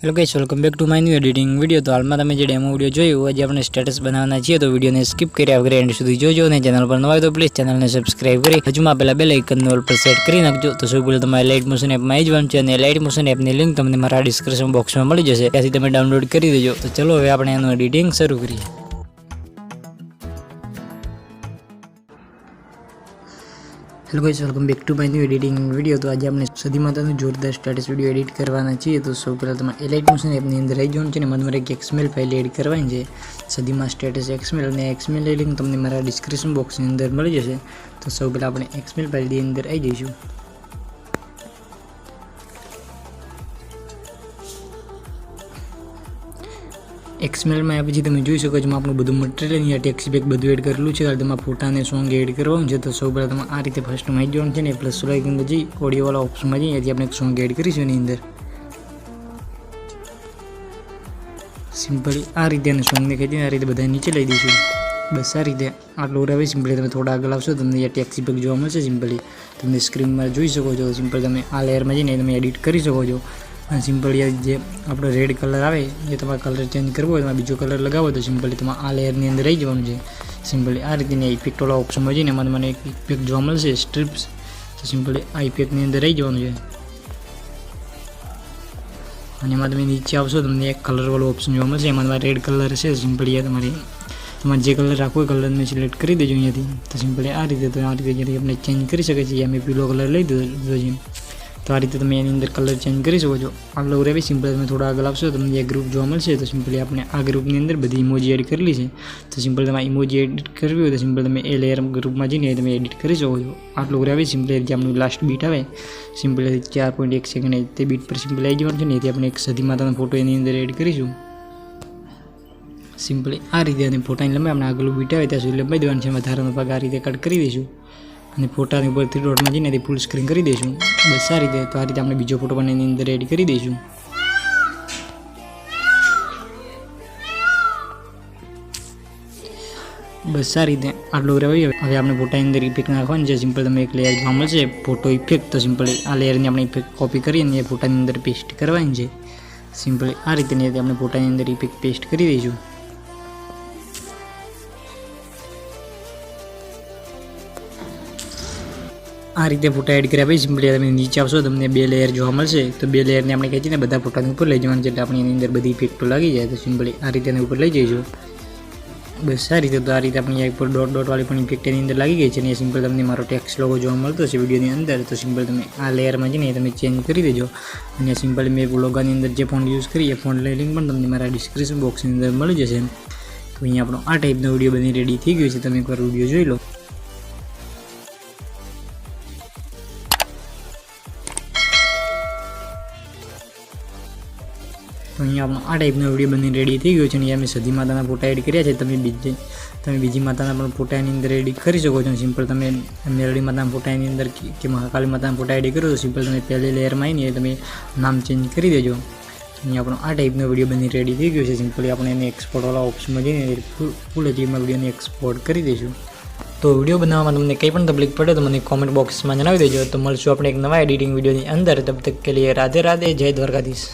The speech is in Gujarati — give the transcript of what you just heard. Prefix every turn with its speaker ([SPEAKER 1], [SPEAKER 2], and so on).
[SPEAKER 1] Hello guys, welcome back to my new editing video. तो हाल में તમે જે ડેમો વિડિયો જોયો આજે આપણે સ્ટેટસ બનાવવાના છીએ, તો વિડિયોને સ્કીપ કર્યા વગર એન્ડ સુધી જોજો અને ચેનલ પર નવા હોય તો પ્લીઝ ચેનલને સબસ્ક્રાઇબ કરી બાજુમાં પેલા બેલ આઇકનને ઓલ પર સેટ કરી નાખજો। તો સૌ પહેલા તમારે લાઇટ મોશન એપમાં આવી જવાનું છે અને લાઇટ મોશન એપની લિંક તમને મારા ડિસ્ક્રિપ્શન બોક્સમાં મળી જશે, ત્યાંથી તમે ડાઉનલોડ કરી દેજો। તો ચલો હવે આપણે એનું એડિટિંગ શરૂ કરીએ। Hello guys, welcome back to my new editing video. तो आज आपने सदी मातानु जोरदार स्टेटस वीडियो एडिट करवाना चाहिए। तो सौ पहला तुम्हारे लाइट मोशन एपनी अंदर आई जવાનું છે ને મારે એક XML ફાઇલ એડ કરવાની છે। સદીમાં સ્ટેટસ XML અને XML લિંક તમને મારા ડિસ્ક્રિપ્શન બોક્સની અંદર મળી જશે। તો સૌ પહેલા આપણે XML ફાઇલની અંદર આવી જઈશું। XML में आप તમે જોઈ શકો છો આપણું બધું મટીરીયલ અહીંયા ટેક્સ્ટ બેક બધું એડ કરેલું છે। ખાલી તમારે ફોટા અને સોંગ એડ કરવાનું છે। તો સૌ પહેલાં તમે આ રીતે ફર્સ્ટમાં આવી જવાનું છે ને પ્લસ આઇકન જઈ ઓડિયોવાળા ઓપ્શનમાં જઈએ, ત્યાંથી આપણે એક સોંગ એડ કરીશું એની અંદર। સિમ્પલી આ રીતે અને સોંગને ખેંચીને આ રીતે બધા નીચે લઈ દઈશું। બસ આ રીતે આટલું આવે। સિમ્પલી તમે થોડા આગળ આવશો તમને અહીંયા ટેક્સ્ટ બેક જોવા મળશે। સિમ્પલી તમે સ્ક્રીનમાં જોઈ શકો છો। સિમ્પલ તમે આ લેયરમાં જઈને તમે એડિટ કરી શકો છો। અને સિમ્પલી જે આપણો રેડ કલર આવે એ તમારે કલર ચેન્જ કરવો હોય તમારે બીજો કલર લગાવો તો સિમ્પલી તમારે આ લેયરની અંદર આવી જવાનું છે। સિમ્પલી આ રીતની ઇફેક્ટવાળા ઓપ્શનમાં જઈને એમાં તમને એક ઇફેક્ટ જોવા મળશે સ્ટ્રીપ્સ। તો સિમ્પલી આ ઇફેક્ટની અંદર આવી જવાનું છે અને એમાં તમે નીચે આવશો તમને એક કલરવાળો ઓપ્શન જોવા મળશે, એમાં તમારે રેડ કલર છે। સિમ્પલી તમારે જે કલર રાખવો એ કલરને સિલેક્ટ કરી દેજો અહીંયાથી। તો સિમ્પલી આ રીતે તો આ રીતે અહીંયાથી આપણે ચેન્જ કરી શકીએ છીએ। અમે પીળો કલર લઈ દીધો છે। તો આ રીતે તમે એની અંદર કલર ચેન્જ કરી શકો છો। આટલું રહેવી સિમ્પલ તમે થોડા આગળ આવશો તમને એક ગ્રુપ જોવા મળશે। તો સિમ્પલી આપણે આ ગ્રુપની અંદર બધી ઇમોજી એડ કરેલી છે। તો સિમ્પલ તમારે ઇમોજી એડિટ કરવી હોય તો સિમ્પલ તમે એ લેયર ગ્રુપમાં જઈને તમે એડિટ કરી શકો છો। આટલું રહેવી સિમ્પલી જે આપણું લાસ્ટ બીટ આવે સિમ્પલી 4.1 સેકન્ડ તે બીટ પર સિમ્પલી આવી જવાનું છે ને એથી આપણે એક સદી માતાનો ફોટો એની અંદર એડ કરીશું। સિમ્પલી આ રીતે અને ફોટાની લંબાઈ આપણે આગળ બીટ આવે ત્યાં સુધી લંબાઈ દેવાનું છે। વધારાનો ભાગ આ રીતે કટ કરી દઈશું અને ફોટાની ઉપર 3 ડોટમાં જઈને તે ફૂલ સ્ક્રીન કરી દઈશું। બસ આ રીતે। તો આ રીતે આપણે બીજો ફોટો પણ એની અંદર એડ કરી દઈશું। બસ આ રીતે આટલું રહેવાય। હવે આપણે ફોટાની અંદર ઇફેક્ટ નાખવાની છે। સિમ્પલ તમે એક લેયર જોવા મળશે ફોટો ઇફેક્ટ। તો સિમ્પલી આ લેયરની આપણે ઇફેક્ટ કોપી કરીને એ ફોટાની અંદર પેસ્ટ કરવાની છે। સિમ્પલી આ રીતે આપણે ફોટાની અંદર ઇફેક્ટ પેસ્ટ કરી દઈશું। આ રીતે ફોટા એડ કર્યા પછી સિમ્પલી તમે નીચે આવશો તમને 2 લેયર જોવા મળશે। તો 2 લેયરને આપણે ખેંચીને બધા ફોટાની ઉપર લઈ જવાનું છે એટલે આપણે એની અંદર બધી ઇફેક્ટો લાગી જાય। તો સિમ્પલી આ રીતે એની ઉપર લઈ જઈશું। બસ આ રીતે। તો આ રીતે આપણે ઉપર ડોટ વાળી પણ ઇફેક્ટ એની અંદર લાગી ગઈ છે અને સિમ્પલ તમને મારો ટેક્સ્ટ લોગો જોવા મળતો છે વિડીયોની અંદર। તો સિમ્પલ તમે આ લેયરમાં જઈને તમે ચેન્જ કરી દેજો અને સિમ્પલી મેં લોગાની અંદર જે ફોન્ટ યુઝ કરી એ ફોન્ટની લિંક પણ તમને મારા ડિસ્ક્રિપ્શન બોક્સની અંદર મળી જશે। તો અહીંયા આપણો આ ટાઈપનો વિડીયો બની રેડી થઈ ગયો છે। તમે એકવાર વિડીયો જોઈ લો। તો અહીંયા આપણો આ ટાઈપનો વિડીયો બની રેડી થઈ ગયો છે અને અમે સદી માતાના ફોટા એડ કર્યા છે। તમે બીજી માતાના પણ ફોટા એની અંદર એડિટ કરી શકો છો। સિમ્પલ તમે મેરડી માતાના ફોટા એની અંદર કે મહાકાળી માતાના ફોટા એડિટ કરો તો સિમ્પલ તમે પહેલી લેયરમાં આવીને તમે નામ ચેન્જ કરી દેજો। અહીંયા આપણો આ ટાઈપનો વિડીયો બની રેડી થઈ ગયો છે। સિમ્પલી આપણે એને એક્સપોર્ટવાળા ઓપ્શનમાં જઈને ફૂલ એચડીમાં વિડીયોને એક્સપોર્ટ કરી દઈશું। તો વિડીયો બનાવવામાં તમને કંઈ પણ તકલીફ પડે તો મને કોમેન્ટ બોક્સમાં જણાવી દેજો। તો મળશું આપણે એક નવા એડિટિંગ વિડીયોની અંદર। તબ તક કે લીએ રાધે રાધે, જય દ્વારકાધીશ।